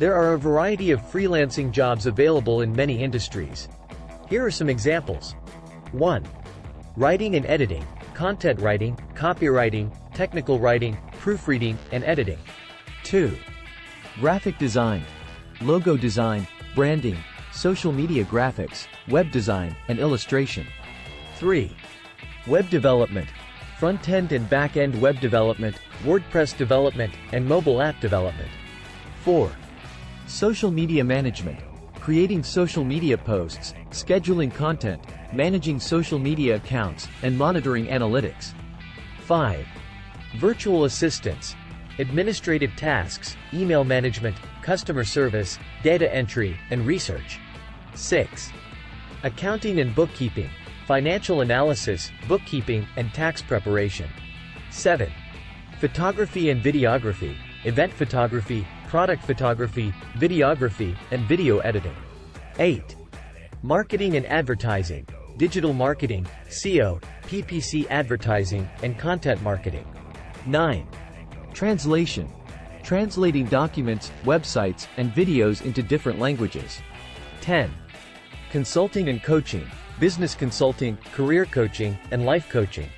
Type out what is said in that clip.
There are a variety of freelancing jobs available in many industries. Here are some examples. 1. Writing and editing, content writing, copywriting, technical writing, proofreading, and editing. 2. Graphic design, logo design, branding, social media graphics, web design, and illustration. 3. Web development, front-end and back-end web development, WordPress development, and mobile app development. 4. Social media management, creating social media posts, scheduling content, managing social media accounts, and monitoring analytics. 5. Virtual assistants, administrative tasks, email management, customer service, data entry, and research. 6. Accounting and bookkeeping, financial analysis, bookkeeping, and tax preparation. 7. Photography and videography, event photography, product photography, videography, and video editing. 8. Marketing and advertising, digital marketing, SEO, PPC advertising, and content marketing. 9. Translation, translating documents, websites, and videos into different languages. 10. Consulting and coaching, business consulting, career coaching, and life coaching.